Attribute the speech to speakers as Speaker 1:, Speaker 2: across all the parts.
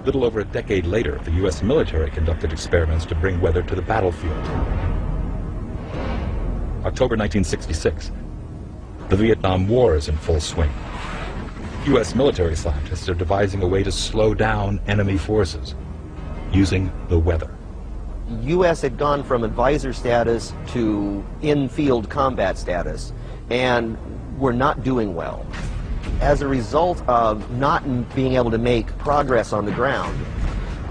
Speaker 1: little over a decade later, the U.S. military conducted experiments to bring weather to the battlefield. October 1966. The Vietnam War is in full swing. U.S. military scientists are devising a way to slow down enemy forces using the weather.
Speaker 2: The U.S. had gone from advisor status to in-field combat status, and were not doing well. As a result of not being able to make progress on the ground,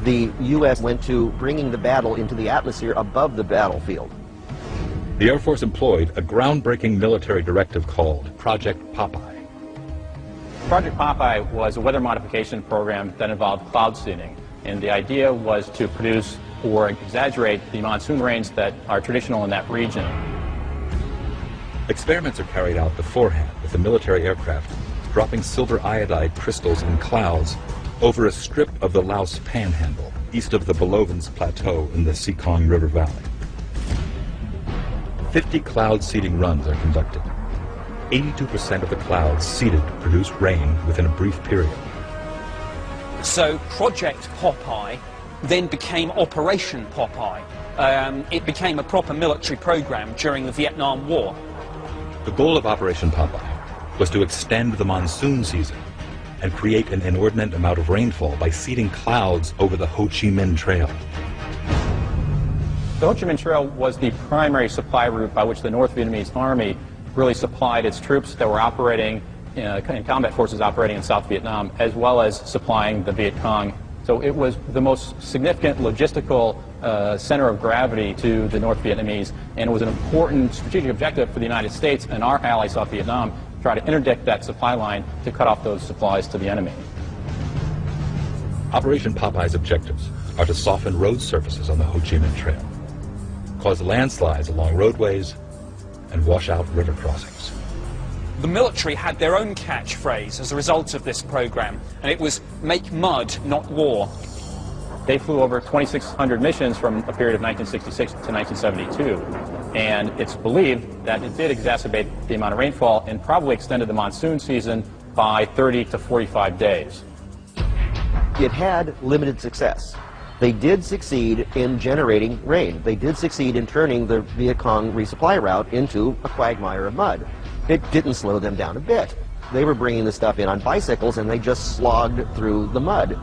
Speaker 2: the U.S. went to bringing the battle into the atmosphere above the battlefield.
Speaker 1: The Air Force employed a groundbreaking military directive called Project Popeye.
Speaker 3: Project Popeye was a weather modification program that involved cloud seeding, and the idea was to produce or exaggerate the monsoon rains that are traditional in that region.
Speaker 1: Experiments are carried out beforehand with the military aircraft dropping silver iodide crystals in clouds over a strip of the Laos Panhandle, east of the Belovans Plateau in the Mekong River Valley. 50 cloud seeding runs are conducted. 82% of the clouds seeded produce rain within a brief period.
Speaker 4: So Project Popeye then became Operation Popeye. It became a proper military program during the Vietnam War.
Speaker 1: The goal of Operation Popeye was to extend the monsoon season and create an inordinate amount of rainfall by seeding clouds over the Ho Chi Minh Trail.
Speaker 3: The Ho Chi Minh Trail was the primary supply route by which the North Vietnamese Army really supplied its troops that were operating in combat forces operating in South Vietnam, as well as supplying the Viet Cong. So it was the most significant logistical center of gravity to the North Vietnamese, and it was an important strategic objective for the United States and our ally South Vietnam to try to interdict that supply line to cut off those supplies to the enemy.
Speaker 1: Operation Popeye's objectives are to soften road surfaces on the Ho Chi Minh Trail, cause landslides along roadways, and wash out river crossings.
Speaker 4: The military had their own catchphrase as a result of this program, and it was "Make mud, not war."
Speaker 3: They flew over 2,600 missions from a period of 1966 to 1972, and it's believed that it did exacerbate the amount of rainfall and probably extended the monsoon season by 30 to 45 days.
Speaker 2: It had limited success. They did succeed in generating rain. They did succeed in turning the Viet Cong resupply route into a quagmire of mud. It didn't slow them down a bit. They were bringing the stuff in on bicycles, and they just slogged through the mud.